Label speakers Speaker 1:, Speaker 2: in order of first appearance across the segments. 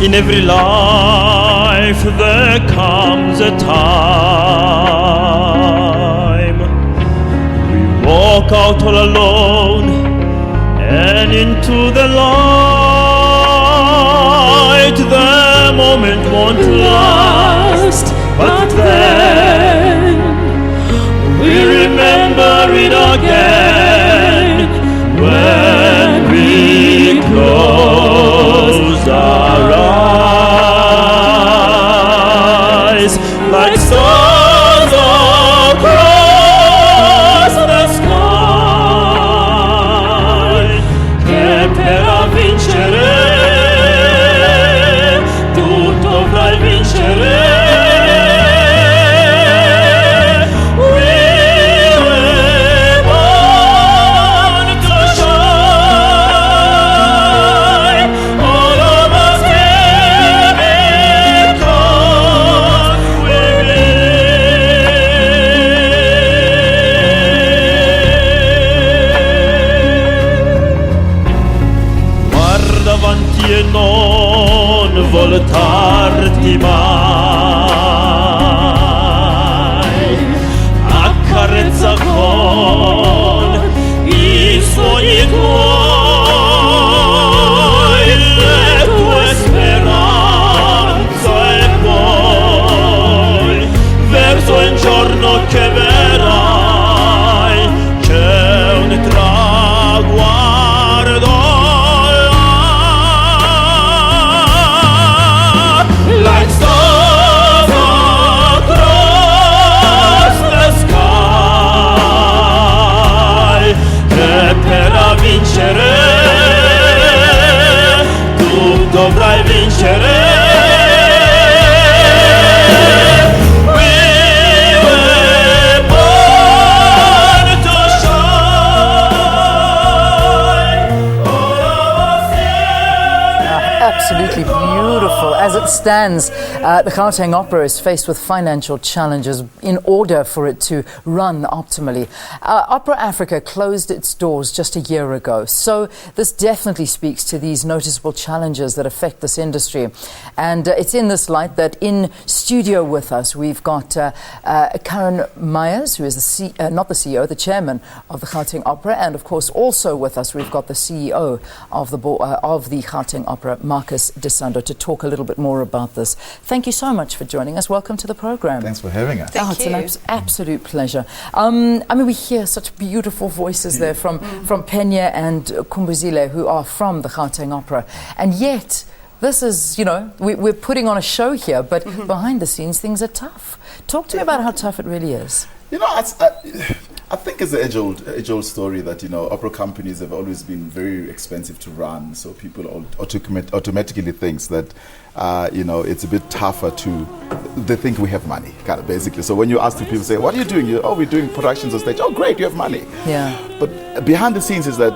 Speaker 1: In every life there comes a time we walk out all alone and into the light. The moment won't last, but then we remember it again when we close our eyes like stars across the sky. Che per vincere tutto avrai vincere. Non voltarti mai, accarezza con i sogni tuoi, le tue speranze e poi verso il giorno che verrai c'è un traguardo. Like stars across the sky, e per vincere tu dovrai vincere. We were born to shine. All of us here.
Speaker 2: Absolutely beautiful. As it stands, the Gauteng Opera is faced with financial challenges in order for it to run optimally. Opera Africa closed its doors just a year ago, so this definitely speaks to these noticeable challenges that affect this industry. And it's in this light that in studio with us we've got Caryn Meyers, who is not the CEO, the chairman of the Gauteng Opera, and of course also with us we've got the CEO of the Gauteng Opera, Marcus Desando, to talk a little bit more about this. Thank you so much for joining us. Welcome to the program.
Speaker 3: Thanks for having us.
Speaker 2: It's an absolute pleasure. I mean, we hear such beautiful voices there from Penya and Kumbuzile, who are from the Gauteng Opera, and yet this is, we're putting on a show here, but behind the scenes things are tough. Talk to me about how tough it really is.
Speaker 3: I think it's the age-old story that, opera companies have always been very expensive to run, so people automatically thinks that, it's a bit tougher they think we have money, kind of, basically. So when you ask the people, say, what are you doing? We're doing productions on stage. Oh, great, you have money.
Speaker 2: Yeah.
Speaker 3: But behind the scenes is that,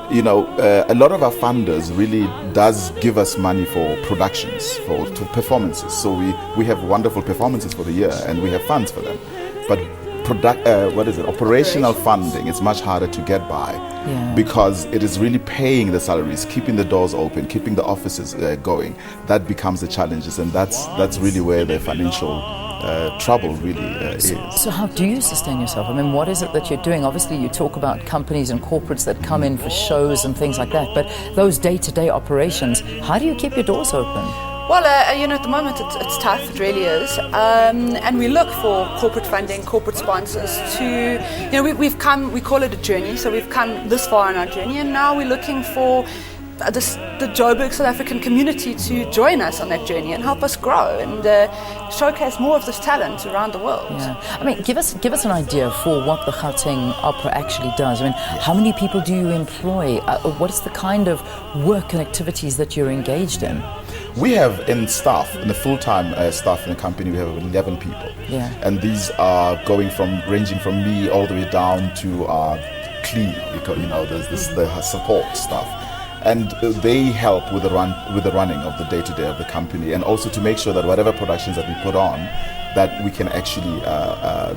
Speaker 3: a lot of our funders really does give us money for productions, to performances. So we have wonderful performances for the year, and we have funds for them. But operational funding is much harder to get by, because it is really paying the salaries, keeping the doors open, keeping the offices going. That becomes the challenges, and that's really where the financial trouble really is.
Speaker 2: So how do you sustain yourself? I mean, what is it that you're doing? Obviously you talk about companies and corporates that come in for shows and things like that, but those day-to-day operations, how do you keep your doors open?
Speaker 4: Well, at the moment it's tough, it really is. And we look for corporate funding, corporate sponsors to, we call it a journey, so we've come this far in our journey, and now we're looking for the Joburg South African community to join us on that journey and help us grow and showcase more of this talent around the world.
Speaker 2: Yeah. I mean, give us an idea for what the Gauteng Opera actually does. I mean, how many people do you employ? What is the kind of work and activities that you're engaged in?
Speaker 3: We have in the full-time staff in the company, we have 11 people.
Speaker 2: Yeah.
Speaker 3: And these are ranging from me all the way down to clean, because there's the support staff. And they help with the running of the day-to-day of the company, and also to make sure that whatever productions that we put on, that we can actually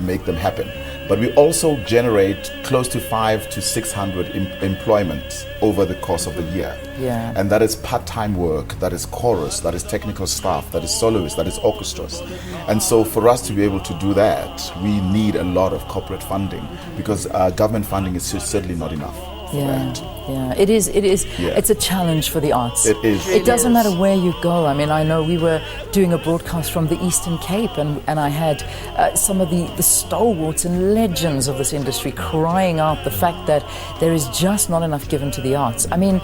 Speaker 3: make them happen. But we also generate close to 500 to 600 employment over the course of the year.
Speaker 2: Yeah.
Speaker 3: And that is part-time work, that is chorus, that is technical staff, that is soloists, that is orchestras. And so for us to be able to do that, we need a lot of corporate funding, because government funding is certainly not enough.
Speaker 2: Yeah, it is.
Speaker 3: Yeah.
Speaker 2: It's a challenge for the arts.
Speaker 3: It is.
Speaker 2: It doesn't matter where you go. I mean, I know we were doing a broadcast from the Eastern Cape, and I had some of the stalwarts and legends of this industry crying out the fact that there is just not enough given to the arts. I mean,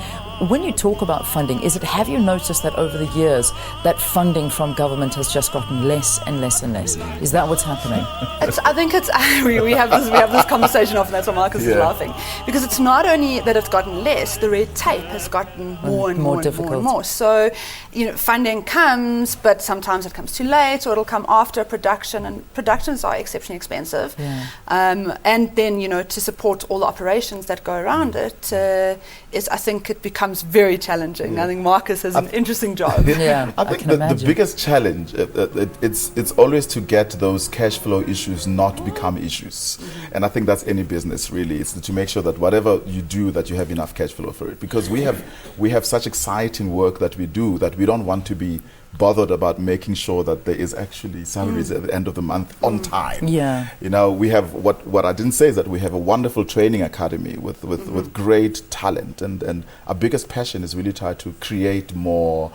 Speaker 2: when you talk about funding, have you noticed that over the years that funding from government has just gotten less and less and less? Is that what's happening?
Speaker 4: I think it's we have this conversation often. That's why Marcus is laughing, because it's not only that it's gotten less, the red tape has gotten more and more
Speaker 2: difficult.
Speaker 4: And more. So, funding comes, but sometimes it comes too late, or it'll come after production, and productions are exceptionally expensive.
Speaker 2: Yeah.
Speaker 4: And then, to support all the operations that go around it, I think it becomes very challenging. I think Marcus has an interesting job.
Speaker 2: Yeah,
Speaker 3: I think the biggest challenge, it's always to get those cash flow issues not become issues. And I think that's any business really. It's to make sure that whatever you do, that you have enough cash flow for it. Because we have such exciting work that we do that we don't want to be bothered about making sure that there is actually salaries at the end of the month on time.
Speaker 2: Yeah.
Speaker 3: We have what I didn't say is that we have a wonderful training academy with great talent, and our biggest passion is really try to create more,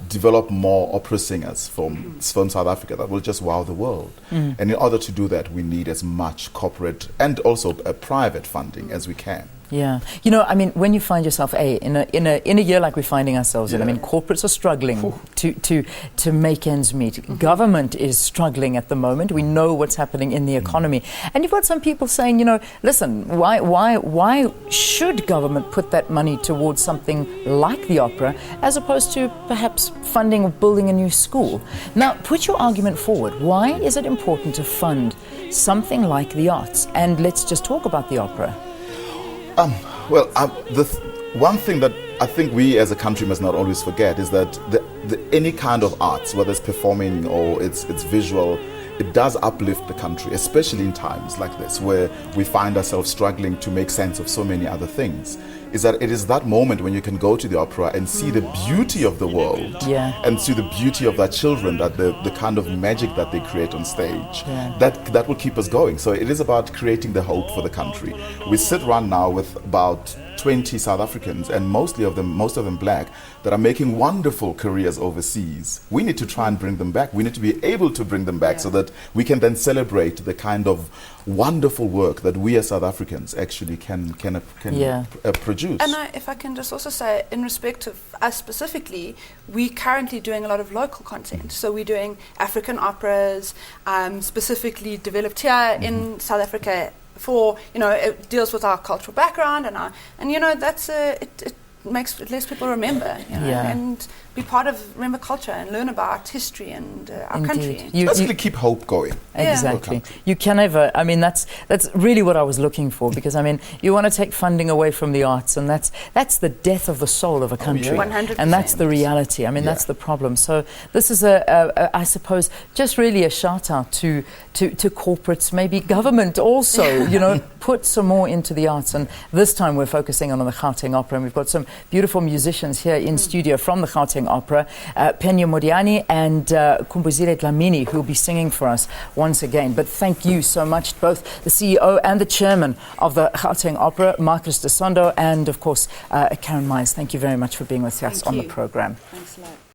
Speaker 3: develop more opera singers from South Africa that will just wow the world. And in order to do that, we need as much corporate and also private funding as we can.
Speaker 2: Yeah, I mean, when you find yourself in a year like we're finding ourselves in, I mean, corporates are struggling to make ends meet. Government is struggling at the moment. We know what's happening in the economy, and you've got some people saying, listen, why should government put that money towards something like the opera as opposed to perhaps funding or building a new school? Now, put your argument forward. Why is it important to fund something like the arts? And let's just talk about the opera.
Speaker 3: One thing that I think we as a country must not always forget is that any kind of arts, whether it's performing or it's visual, it does uplift the country, especially in times like this where we find ourselves struggling to make sense of so many other things. Is that it is that moment when you can go to the opera and see the beauty of the world, and see the beauty of their children, that the kind of magic that they create on stage, that will keep us going. So it is about creating the hope for the country. We sit right now with about 20 South Africans, and most of them black, that are making wonderful careers overseas. We need to try and bring them back. We need to be able to bring them back so that we can then celebrate the kind of wonderful work that we as South Africans actually can produce.
Speaker 4: And if I can just also say, in respect of us specifically, we're currently doing a lot of local content. So we're doing African operas, specifically developed here in South Africa. For it deals with our cultural background, and that's it lets people remember, and be part of culture and learn about history and our country.
Speaker 3: Basically, keep hope going.
Speaker 2: Exactly. You can never. I mean, that's really what I was looking for, because I mean, you want to take funding away from the arts, and that's the death of the soul of a country.
Speaker 4: 100%.
Speaker 2: And that's the reality. I mean, that's the problem. So this is I suppose, just really a shout out to corporates, maybe government also. Put some more into the arts. And this time we're focusing on the Gauteng Opera, and we've got some beautiful musicians here in studio from the Gauteng Opera, Penya Modiani and Kumbuzile Dlamini, who will be singing for us once again. But thank you so much, both the CEO and the chairman of the Gauteng Opera, Marcus Desando, and of course Caryn Meyers. Thank you very much for being with us on the program.
Speaker 4: Thanks a lot.